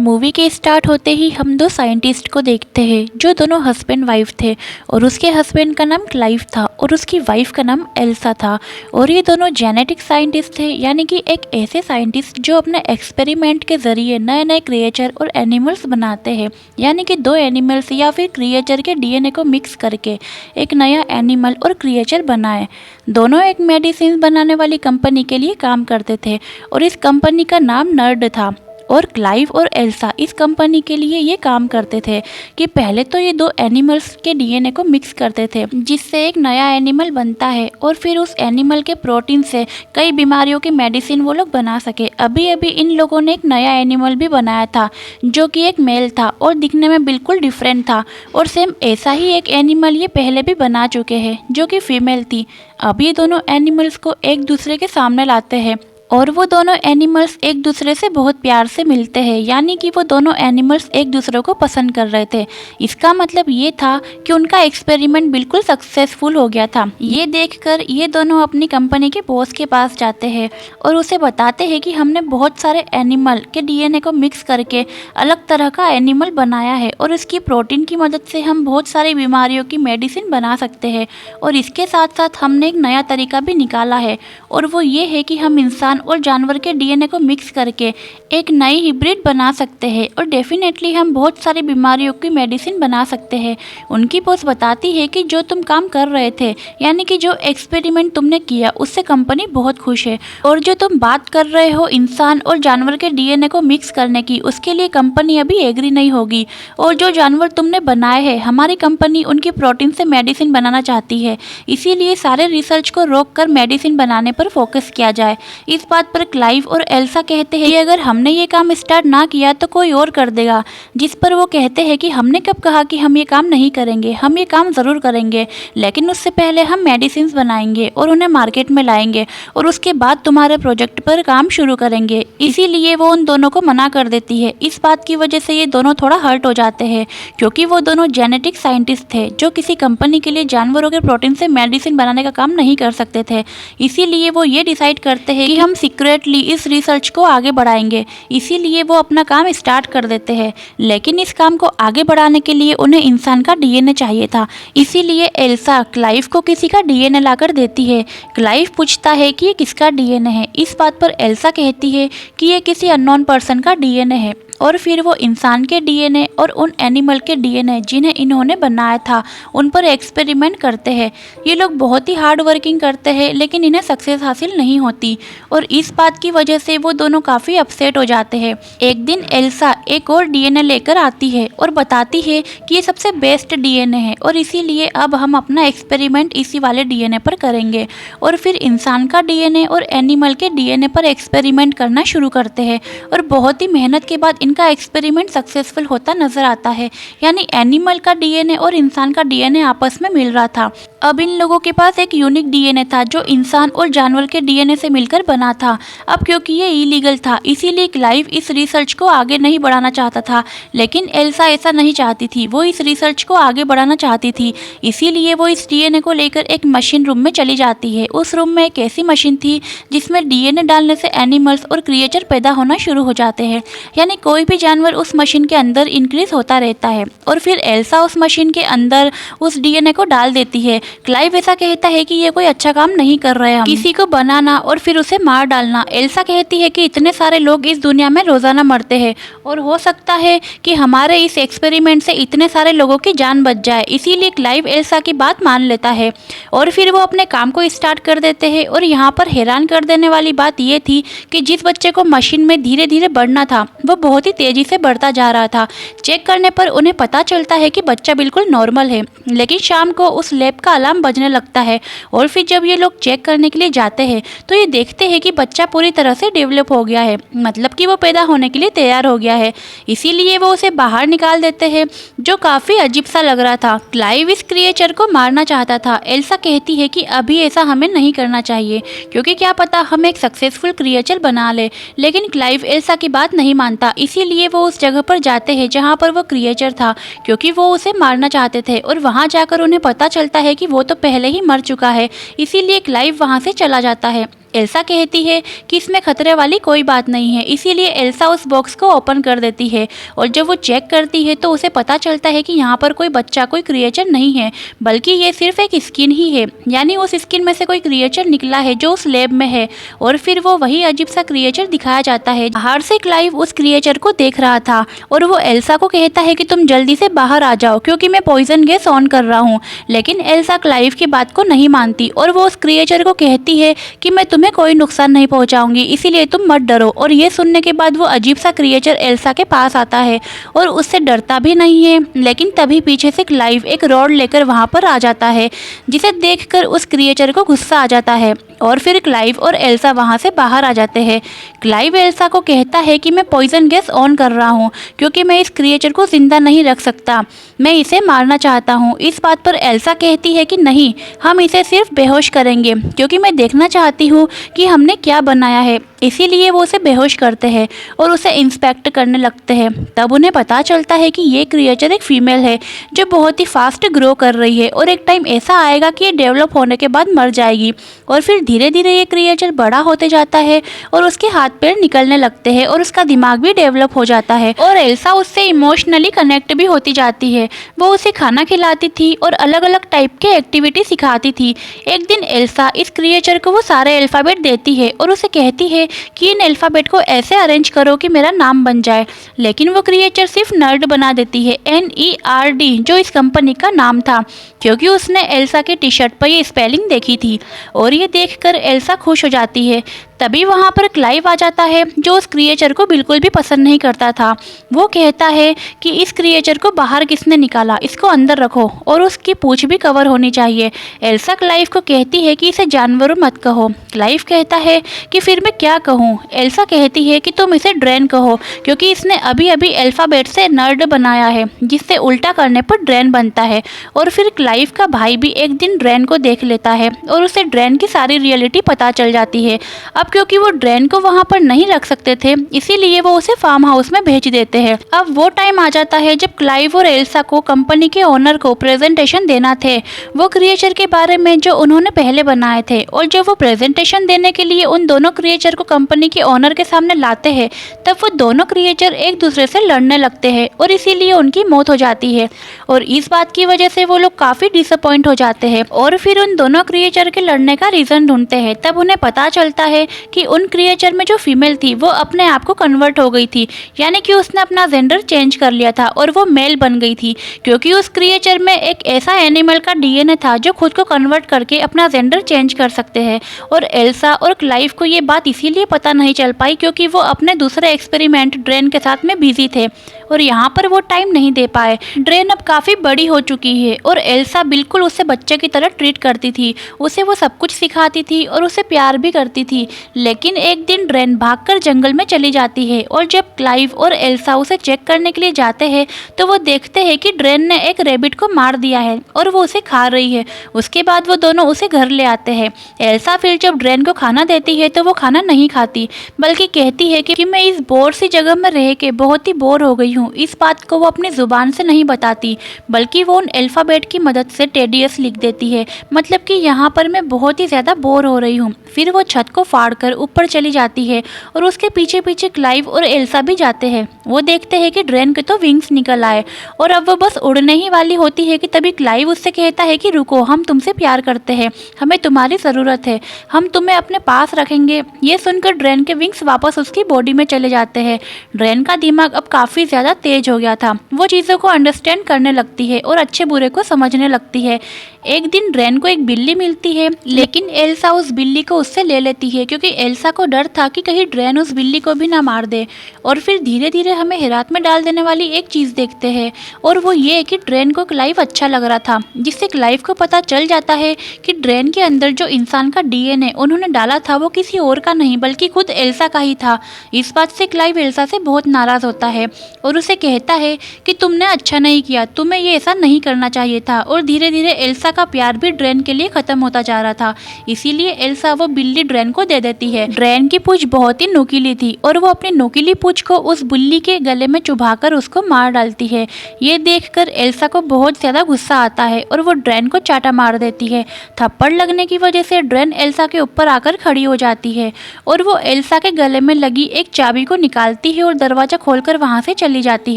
Movie के start होते ही हम दो साइंटिस्ट को देखते हैं जो दोनों हस्बैंड वाइफ थे। और उसके हस्बैंड का नाम क्लाइव था और उसकी वाइफ का नाम एल्सा था। और ये दोनों जेनेटिक साइंटिस्ट थे, यानी कि एक ऐसे साइंटिस्ट जो अपने एक्सपेरिमेंट के ज़रिए नए नए क्रिएचर और एनिमल्स बनाते हैं। यानी कि दो एनिमल्स या फिर क्रिएचर के डीएनए को मिक्स करके एक नया एनिमल और क्रिएचर बनाए। दोनों एक मेडिसिन बनाने वाली कंपनी के लिए काम करते थे और इस कंपनी का नाम नर्ड था। और क्लाइव और एल्सा इस कंपनी के लिए ये काम करते थे कि पहले तो ये दो एनिमल्स के डीएनए को मिक्स करते थे जिससे एक नया एनिमल बनता है, और फिर उस एनिमल के प्रोटीन से कई बीमारियों की मेडिसिन वो लोग बना सके। अभी अभी इन लोगों ने एक नया एनिमल भी बनाया था जो कि एक मेल था और दिखने में बिल्कुल डिफरेंट था। और सेम ऐसा ही एक एनिमल ये पहले भी बना चुके हैं जो कि फीमेल थी। अब ये दोनों एनिमल्स को एक दूसरे के सामने लाते हैं और वो दोनों एनिमल्स एक दूसरे से बहुत प्यार से मिलते हैं, यानी कि वो दोनों एनिमल्स एक दूसरे को पसंद कर रहे थे। इसका मतलब ये था कि उनका एक्सपेरिमेंट बिल्कुल सक्सेसफुल हो गया था। ये देखकर ये दोनों अपनी कंपनी के बॉस के पास जाते हैं और उसे बताते हैं कि हमने बहुत सारे एनिमल के डीएनए को मिक्स करके अलग तरह का एनिमल बनाया है और इसकी प्रोटीन की मदद से हम बहुत सारी बीमारियों की मेडिसिन बना सकते हैं। और इसके साथ साथ हमने एक नया तरीका भी निकाला है, और वो ये है कि हम इंसान और जानवर के डीएनए को मिक्स करके एक नई हिब्रिड बना सकते हैं और डेफिनेटली हम बहुत सारी बीमारियों की मेडिसिन बना सकते हैं। उनकी बॉस बताती है कि जो तुम काम कर रहे थे, यानी कि जो एक्सपेरिमेंट तुमने किया, उससे कंपनी बहुत खुश है। और जो तुम बात कर रहे हो इंसान और जानवर के डीएनए को मिक्स करने की, उसके लिए कंपनी अभी एग्री नहीं होगी। और जो जानवर तुमने बनाए हैं, हमारी कंपनी उनकी प्रोटीन से मेडिसिन बनाना चाहती है, इसीलिए सारे रिसर्च को रोक कर मेडिसिन बनाने पर फोकस किया जाए। इस बात पर क्लाइव और एल्सा कहते हैं कि अगर हमने ये काम स्टार्ट ना किया तो कोई और कर देगा। जिस पर वो कहते हैं कि हमने कब कहा कि हम ये काम नहीं करेंगे, हम ये काम ज़रूर करेंगे, लेकिन उससे पहले हम मेडिसिन बनाएंगे और उन्हें मार्केट में लाएंगे और उसके बाद तुम्हारे प्रोजेक्ट पर काम शुरू करेंगे। इसीलिए वो उन दोनों को मना कर देती है। इस बात की वजह से ये दोनों थोड़ा हर्ट हो जाते हैं, क्योंकि वो दोनों जेनेटिक साइंटिस्ट थे जो किसी कंपनी के लिए जानवरों के प्रोटीन से मेडिसिन बनाने का काम नहीं कर सकते थे। इसीलिए वो ये डिसाइड करते हैं कि हम सीक्रेटली इस रिसर्च को आगे बढ़ाएंगे। इसीलिए वो अपना काम स्टार्ट कर देते हैं, लेकिन इस काम को आगे बढ़ाने के लिए उन्हें इंसान का डीएनए चाहिए था। इसीलिए एल्सा क्लाइव को किसी का डीएनए लाकर देती है। क्लाइव पूछता है कि ये किसका डीएनए है। इस बात पर एल्सा कहती है कि ये किसी अननोन पर्सन का डीएनए है। और फिर वो इंसान के डीएनए और उन एनिमल के डीएनए जिन्हें इन्होंने बनाया था, उन पर एक्सपेरिमेंट करते हैं। ये लोग बहुत ही हार्ड वर्किंग करते हैं, लेकिन इन्हें सक्सेस हासिल नहीं होती और इस बात की वजह से वो दोनों काफ़ी अपसेट हो जाते हैं। एक दिन एल्सा एक और डीएनए लेकर आती है और बताती है कि ये सबसे बेस्ट डीएनए है और इसीलिए अब हम अपना एक्सपेरिमेंट इसी वाले डीएनए पर करेंगे। और फिर इंसान का डीएनए और एनिमल के डीएनए पर एक्सपेरिमेंट करना शुरू करते हैं और बहुत ही मेहनत के बाद इनका एक्सपेरिमेंट सक्सेसफुल होता नजर आता है। यानी एनिमल का डीएनए और इंसान का डीएनए आपस में मिल रहा था। अब इन लोगों के पास एक यूनिक डीएनए था जो इंसान और जानवर के डीएनए से मिलकर बना था। अब क्योंकि ये इलीगल था, इसीलिए क्लाइव इस रिसर्च को आगे नहीं बढ़ाना चाहता था, लेकिन एल्सा ऐसा नहीं चाहती थी। वो इस रिसर्च को आगे बढ़ाना चाहती थी, इसीलिए वो इस डीएनए को लेकर एक मशीन रूम में चली जाती है। उस रूम में एक ऐसी मशीन थी जिसमें डीएनए डालने से एनिमल्स और क्रिएचर पैदा होना शुरू हो जाते हैं। यानी कोई भी जानवर उस मशीन के अंदर इंक्रीज होता रहता है। और फिर एल्सा उस मशीन के अंदर उस डीएनए को डाल देती है। क्लाइव ऐसा कहता है कि ये कोई अच्छा काम नहीं कर रहे हम, किसी को बनाना और फिर उसे मार डालना। एल्सा कहती है कि इतने सारे लोग इस दुनिया में रोजाना मरते हैं और हो सकता है कि हमारे इस एक्सपेरिमेंट से इतने सारे लोगों की जान बच जाए। इसीलिए क्लाइव एल्सा की बात मान लेता है और फिर वो अपने काम को स्टार्ट कर देते हैं। और यहाँ पर हैरान कर देने वाली बात ये थी कि जिस बच्चे को मशीन में धीरे धीरे बढ़ना था, वो बहुत ही तेजी से बढ़ता जा रहा था। चेक करने पर उन्हें पता चलता है कि बच्चा बिल्कुल नॉर्मल है, लेकिन शाम को उस लैब का अलार्म बजने लगता है। और फिर जब ये लोग चेक करने के लिए जाते हैं तो ये देखते हैं कि बच्चा पूरी तरह से डेवलप हो गया है, मतलब कि वो पैदा होने के लिए तैयार हो गया है। इसीलिए वो उसे बाहर निकाल देते हैं, जो काफ़ी अजीब सा लग रहा था। क्लाइव इस क्रिएचर को मारना चाहता था। एल्सा कहती है कि अभी ऐसा हमें नहीं करना चाहिए, क्योंकि क्या पता हम एक सक्सेसफुल क्रिएचर बना ले। लेकिन क्लाइव एल्सा की बात नहीं मानता, इसीलिए वो उस जगह पर जाते हैं जहाँ पर वो क्रिएचर था, क्योंकि वो उसे मारना चाहते थे। और वहाँ जाकर उन्हें पता चलता है कि वो तो पहले ही मर चुका है, इसीलिए क्लाइव वहाँ से चला जाता है। एल्सा कहती है कि इसमें खतरे वाली कोई बात नहीं है, इसीलिए एल्सा उस बॉक्स को ओपन कर देती है और जब वो चेक करती है तो उसे पता चलता है कि यहाँ पर कोई बच्चा, कोई क्रिएचर नहीं है, बल्कि ये सिर्फ एक स्किन ही है। यानी उस स्किन में से कोई क्रिएचर निकला है जो उस लैब में है और फिर वो वही अजीब सा क्रिएचर दिखाया जाता है। बाहर से क्लाइव उस क्रिएचर को देख रहा था और वो एल्सा को कहता है कि तुम जल्दी से बाहर आ जाओ क्योंकि मैं पॉइजन गैस ऑन कर रहा हूँ। लेकिन एल्सा क्लाइव की बात को नहीं मानती और वो उस क्रिएचर को कहती है कि मैं तुम्हें कोई नुकसान नहीं पहुंचाऊंगी, इसीलिए तुम मत डरो। और ये सुनने के बाद वो अजीब सा क्रिएचर एल्सा के पास आता है और उससे डरता भी नहीं है। लेकिन तभी पीछे से क्लाइव एक रॉड लेकर वहां पर आ जाता है, जिसे देखकर उस क्रिएचर को गुस्सा आ जाता है और फिर क्लाइव और एल्सा वहां से बाहर आ जाते हैं। क्लाइव एल्सा को कहता है कि मैं पॉइजन गैस ऑन कर रहा हूँ क्योंकि मैं इस क्रिएचर को जिंदा नहीं रख सकता, मैं इसे मारना चाहता हूँ। इस बात पर एल्सा कहती है कि नहीं, हम इसे सिर्फ बेहोश करेंगे क्योंकि मैं देखना चाहती हूँ कि हमने क्या बनाया है। इसीलिए वो उसे बेहोश करते हैं और उसे इंस्पेक्ट करने लगते हैं। तब उन्हें पता चलता है कि ये क्रिएचर एक फीमेल है जो बहुत ही फास्ट ग्रो कर रही है और एक टाइम ऐसा आएगा कि ये डेवलप होने के बाद मर जाएगी। और फिर धीरे धीरे ये क्रिएचर बड़ा होते जाता है और उसके हाथ पैर निकलने लगते हैं और उसका दिमाग भी डेवलप हो जाता है और एल्सा उससे इमोशनली कनेक्ट भी होती जाती है। वो उसे खाना खिलाती थी और अलग अलग टाइप के एक्टिविटी सिखाती थी। एक दिन एल्सा इस क्रिएचर को वो सारे अल्फ़ाबेट देती है और उसे कहती है कि इन अल्फ़ाबेट को ऐसे अरेंज करो कि मेरा नाम बन जाए। लेकिन वो क्रिएचर सिर्फ नर्ड बना देती है, NERD, जो इस कंपनी का नाम था, क्योंकि उसने एल्सा के टी शर्ट पर ये स्पेलिंग देखी थी और ये देखकर एल्सा खुश हो जाती है। तभी वहाँ पर क्लाइव आ जाता है जो उस क्रिएचर को बिल्कुल भी पसंद नहीं करता था। वो कहता है कि इस क्रिएचर को बाहर किसने निकाला, इसको अंदर रखो और उसकी पूंछ भी कवर होनी चाहिए। एल्सा क्लाइव को कहती है कि इसे जानवर मत कहो। क्लाइव कहता है कि फिर मैं क्या कहूँ। एल्सा कहती है कि तुम इसे ड्रेन कहो क्योंकि इसने अभी अभी अल्फ़ाबेट से नर्ड बनाया है, जिससे उल्टा करने पर ड्रेन बनता है। और फिर क्लाइव का भाई भी एक दिन ड्रेन को देख लेता है और उसे ड्रेन की सारी रियलिटी पता चल जाती है। अब क्योंकि वो ड्रेन को वहाँ पर नहीं रख सकते थे, इसीलिए वो उसे फार्म हाउस में भेज देते हैं। अब वो टाइम आ जाता है जब क्लाइव और एल्सा को कंपनी के ओनर को प्रेजेंटेशन देना थे वो क्रिएचर के बारे में जो उन्होंने पहले बनाए थे। और जब वो प्रेजेंटेशन देने के लिए उन दोनों क्रिएचर को कंपनी के ओनर के सामने लाते हैं, तब वो दोनों क्रिएचर एक दूसरे से लड़ने लगते हैं और इसीलिए उनकी मौत हो जाती है। और इस बात की वजह से वो लोग काफी डिसअपॉइंट हो जाते हैं और फिर उन दोनों क्रिएचर के लड़ने का रीजन ढूंढते हैं। तब उन्हें पता चलता है कि उन क्रिएचर में जो फीमेल थी वो अपने आप को कन्वर्ट हो गई थी, यानी कि उसने अपना जेंडर चेंज कर लिया था और वो मेल बन गई थी, क्योंकि उस क्रिएचर में एक ऐसा एनिमल का DNA था जो खुद को कन्वर्ट करके अपना जेंडर चेंज कर सकते हैं। और एल्सा और क्लाइव को ये बात इसीलिए पता नहीं चल पाई क्योंकि वो अपने दूसरे एक्सपेरिमेंट ड्रेन के साथ में बिजी थे और यहाँ पर वो टाइम नहीं दे पाए। ड्रेन अब काफ़ी बड़ी हो चुकी है और एल्सा बिल्कुल उसे बच्चे की तरह ट्रीट करती थी, उसे वो सब कुछ सिखाती थी और उसे प्यार भी करती थी। लेकिन एक दिन ड्रेन भागकर जंगल में चली जाती है और जब क्लाइव और एल्सा उसे चेक करने के लिए जाते हैं तो वो देखते हैं कि ड्रेन ने एक रैबिट को मार दिया है और वो उसे खा रही है। उसके बाद वो दोनों उसे घर ले आते हैं। एल्सा फिर जब ड्रेन को खाना देती है तो वो खाना नहीं खाती, बल्कि कहती है कि मैं इस बोर सी जगह में रह के बहुत ही बोर हो गई हूँ। इस बात को वो अपनी जुबान से नहीं बताती, बल्कि वो उन अल्फ़ाबेट की मदद से टेडियस लिख देती है, मतलब कि यहाँ पर मैं बहुत ही ज़्यादा बोर हो रही हूँ। फिर वो छत को फाड़कर ऊपर चली जाती है और उसके पीछे पीछे क्लाइव और एल्सा भी जाते हैं। वो देखते हैं कि ड्रेन के तो विंग्स निकल आए और अब वो बस उड़ने ही वाली होती है कि तभी क्लाइव उससे कहता है कि रुको, हम तुमसे प्यार करते हैं, हमें तुम्हारी ज़रूरत है, हम तुम्हें अपने पास रखेंगे। ये सुनकर ड्रेन के विंग्स वापस उसकी बॉडी में चले जाते हैं। ड्रेन का दिमाग अब काफ़ी ज़्यादा तेज हो गया था, वो चीज़ों को अंडरस्टैंड करने लगती है और अच्छे बुरे को समझने लगती है। एक दिन ड्रेन को एक बिल्ली मिलती है, लेकिन एल्सा उस बिल्ली को उससे ले लेती है क्योंकि एल्सा को डर था कि कहीं ड्रेन उस बिल्ली को भी ना मार दे। और फिर धीरे धीरे हमें हैरात में डाल देने वाली एक चीज़ देखते हैं और वो ये कि ड्रेन को क्लाइव अच्छा लग रहा था, जिससे क्लाइव को पता चल जाता है कि ड्रेन के अंदर जो इंसान का DNA उन्होंने डाला था वो किसी और का नहीं बल्कि खुद एल्सा का ही था। इस बात से क्लाइव एल्सा से बहुत नाराज़ होता है और उसे कहता है कि तुमने अच्छा नहीं किया, तुम्हें ये ऐसा नहीं करना चाहिए था। और धीरे धीरे एल्सा का प्यार भी ड्रेन के लिए ख़त्म होता जा रहा था, इसीलिए एल्सा वो बिल्ली ड्रेन को दे देती है। ड्रेन की पूंछ बहुत ही नुकीली थी और वो अपनी नुकीली पूंछ को उस बिल्ली के गले में चुभाकर उसको मार डालती है। ये देखकर एल्सा को बहुत ज्यादा गुस्सा आता है और वो ड्रेन को चाटा मार देती है। थप्पड़ लगने की वजह से ड्रेन एल्सा के ऊपर आकर खड़ी हो जाती है और वो एल्सा के गले में लगी एक चाबी को निकालती है और दरवाजा खोलकर वहां से चली जाती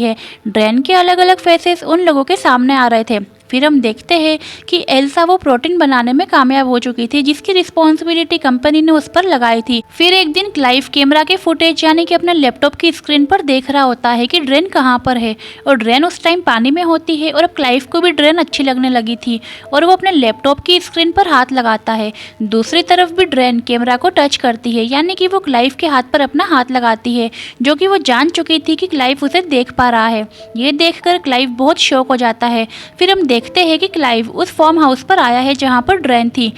है। ड्रेन के अलग अलग फेसेस उन लोगों के सामने आ रहे थे। फिर हम देखते हैं कि एल्सा वो प्रोटीन बनाने में कामयाब हो चुकी थी जिसकी रिस्पॉन्सिबिलिटी कंपनी ने उस पर लगाई थी। फिर एक दिन क्लाइव कैमरा के फुटेज यानी कि अपने लैपटॉप की स्क्रीन पर देख रहा होता है कि ड्रेन कहाँ पर है और ड्रेन उस टाइम पानी में होती है और अब क्लाइव को भी ड्रेन अच्छी लगने लगी थी और वो अपने लैपटॉप की स्क्रीन पर हाथ लगाता है। दूसरी तरफ भी ड्रेन कैमरा को टच करती है यानी कि वो क्लाइव के हाथ पर अपना हाथ लगाती है जो कि वो जान चुकी थी कि क्लाइव उसे देख पा रहा है। ये देखकर क्लाइव बहुत शॉक हो जाता है। फिर हम देखते हैं कि क्लाइव उस फार्म हाउस पर आया है जहां पर ड्रेन थी।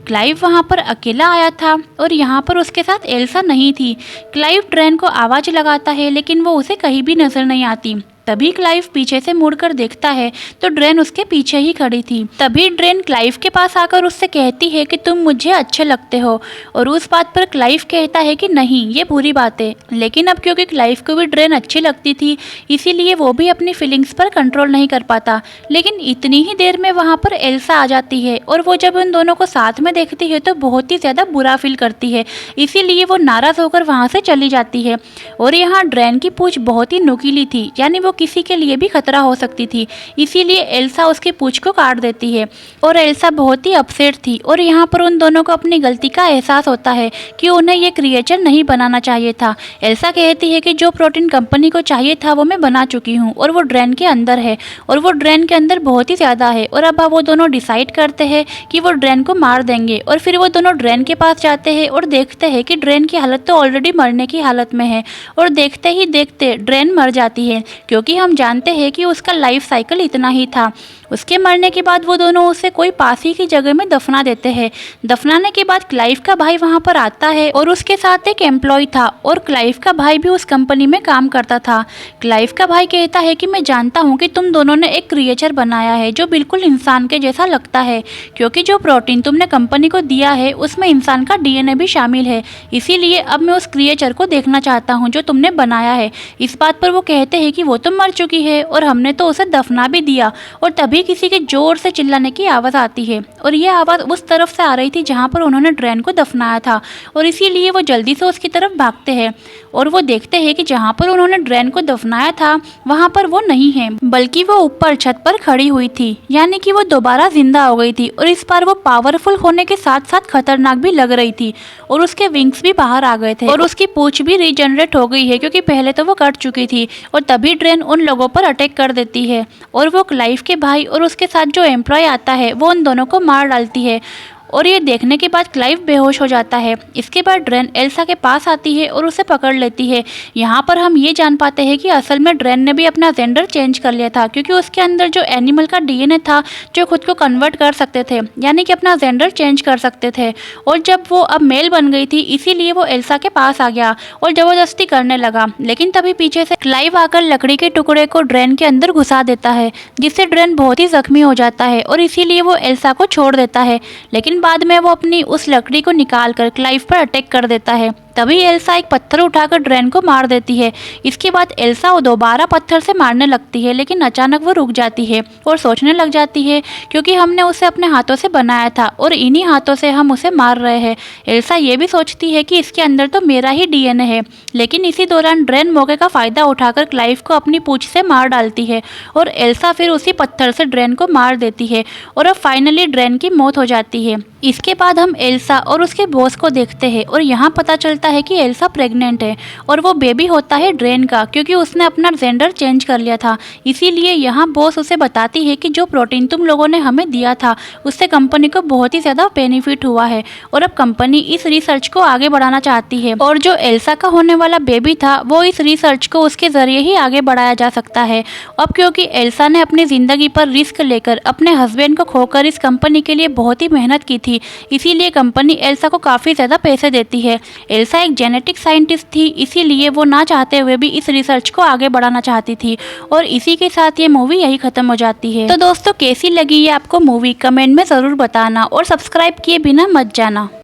क्लाइव वहां पर अकेला आया था और यहाँ पर उसके साथ एल्सा नहीं थी। क्लाइव ड्रेन को आवाज लगाता है लेकिन वो उसे कहीं भी नजर नहीं आती। तभी क्लाइव पीछे से मुड़कर देखता है तो ड्रेन उसके पीछे ही खड़ी थी। तभी ड्रेन क्लाइव के पास आकर उससे कहती है कि तुम मुझे अच्छे लगते हो और उस बात पर क्लाइव कहता है कि नहीं, ये बुरी बात है। लेकिन अब क्योंकि क्लाइव को भी ड्रेन अच्छी लगती थी इसीलिए वो भी अपनी फीलिंग्स पर कंट्रोल नहीं कर पाता। लेकिन इतनी ही देर में वहाँ पर एल्सा आ जाती है और वो जब उन दोनों को साथ में देखती है तो बहुत ही ज़्यादा बुरा फील करती है। इसीलिए वो नाराज़ होकर वहाँ से चली जाती है। और यहाँ ड्रेन की पूंछ बहुत ही नुकीली थी यानी वो किसी के लिए भी खतरा हो सकती थी। इसीलिए एल्सा उसकी पूंछ को काट देती है और एल्सा बहुत ही अपसेट थी। और यहाँ पर उन दोनों को अपनी गलती का एहसास होता है कि उन्हें ये क्रिएचर नहीं बनाना चाहिए था। एल्सा कहती है कि जो प्रोटीन कंपनी को चाहिए था वो मैं बना चुकी हूँ और वो ड्रेन के अंदर है और वो ड्रेन के अंदर बहुत ही ज़्यादा है। और अब वो दोनों डिसाइड करते हैं कि वो ड्रेन को मार देंगे और फिर वो दोनों ड्रेन के पास जाते हैं और देखते हैं कि ड्रेन की हालत तो ऑलरेडी मरने की हालत में है। और देखते ही देखते ड्रेन मर जाती है क्योंकि हम जानते हैं कि उसका लाइफ साइकिल इतना ही था। उसके मरने के बाद वो दोनों उसे कोई पास ही की जगह में दफना देते हैं। दफनाने के बाद क्लाइव का भाई वहां पर आता है और उसके साथ एक एम्प्लॉय था और क्लाइव का भाई भी उस कंपनी में काम करता था। क्लाइव का भाई कहता है कि मैं जानता हूं कि तुम दोनों ने एक क्रिएचर बनाया है जो बिल्कुल इंसान के जैसा लगता है क्योंकि जो प्रोटीन तुमने कंपनी को दिया है उसमें इंसान का डीएनए भी शामिल है। इसीलिए अब मैं उस क्रिएचर को देखना चाहता हूँ जो तुमने बनाया है। इस बात पर वो कहते हैं कि वो तो मर चुकी है और हमने तो उसे दफना भी दिया। और तभी किसी के जोर से चिल्लाने की आवाज़ आती है और ये आवाज़ उस तरफ से आ रही थी जहाँ पर उन्होंने ड्रेन को दफनाया था और इसीलिए वो जल्दी से उसकी तरफ भागते हैं और वो देखते हैं कि जहाँ पर उन्होंने ड्रेन को दफनाया था वहाँ पर वो नहीं है बल्कि वो ऊपर छत पर खड़ी हुई थी यानी कि वो दोबारा जिंदा हो गई थी। और इस बार वो पावरफुल होने के साथ साथ खतरनाक भी लग रही थी और उसके विंग्स भी बाहर आ गए थे और उसकी पूंछ भी रीजनरेट हो गई है क्योंकि पहले तो वो कट चुकी थी। और तभी ड्रेन उन लोगों पर अटैक कर देती है और वो क्लाइव के भाई और उसके साथ जो एम्प्लॉय आता है वो उन दोनों को मार डालती है। और ये देखने के बाद क्लाइव बेहोश हो जाता है। इसके बाद ड्रेन एल्सा के पास आती है और उसे पकड़ लेती है। यहाँ पर हम ये जान पाते हैं कि असल में ड्रेन ने भी अपना जेंडर चेंज कर लिया था क्योंकि उसके अंदर जो एनिमल का डीएनए था जो खुद को कन्वर्ट कर सकते थे यानी कि अपना जेंडर चेंज कर सकते थे। और जब वो अब मेल बन गई थी इसीलिए वो एल्सा के पास आ गया और ज़बरदस्ती करने लगा। लेकिन तभी पीछे से क्लाइव आकर लकड़ी के टुकड़े को ड्रेन के अंदर घुसा देता है जिससे ड्रेन बहुत ही जख्मी हो जाता है और इसीलिए वो एल्सा को छोड़ देता है। लेकिन बाद में वो अपनी उस लकड़ी को निकालकर क्लाइव पर अटैक कर देता है। तभी एल्सा एक पत्थर उठाकर ड्रेन को मार देती है। इसके बाद एल्सा वो दोबारा पत्थर से मारने लगती है लेकिन अचानक वो रुक जाती है और सोचने लग जाती है क्योंकि हमने उसे अपने हाथों से बनाया था और इन्हीं हाथों से हम उसे मार रहे हैं। एल्सा ये भी सोचती है कि इसके अंदर तो मेरा ही डीएनए है। लेकिन इसी दौरान ड्रेन मौके का फ़ायदा उठाकर क्लाइव को अपनी पूंछ से मार डालती है और एल्सा फिर उसी पत्थर से ड्रेन को मार देती है और अब फाइनली ड्रेन की मौत हो जाती है। इसके बाद हम एल्सा और उसके बॉस को देखते हैं और यहाँ पता चलता है कि एल्सा प्रेग्नेंट है और वो बेबी होता है ड्रेन का क्योंकि उसने अपना जेंडर चेंज कर लिया था। इसीलिए यहाँ बॉस उसे बताती है कि जो प्रोटीन तुम लोगों ने हमें दिया था उससे कंपनी को बहुत ही ज़्यादा बेनिफिट हुआ है और अब कंपनी इस रिसर्च को आगे बढ़ाना चाहती है और जो एल्सा का होने वाला बेबी था वो इस रिसर्च को उसके ज़रिए ही आगे बढ़ाया जा सकता है। अब क्योंकि एल्सा ने अपनी ज़िंदगी पर रिस्क लेकर अपने हस्बैंड को खोकर इस कंपनी के लिए बहुत ही मेहनत की थी इसीलिए कंपनी एल्सा को काफ़ी ज़्यादा पैसे देती है। एल्सा एक जेनेटिक साइंटिस्ट थी इसीलिए वो ना चाहते हुए भी इस रिसर्च को आगे बढ़ाना चाहती थी और इसी के साथ ये मूवी यही खत्म हो जाती है। तो दोस्तों कैसी लगी ये आपको मूवी कमेंट में ज़रूर बताना और सब्सक्राइब किए बिना मत जाना।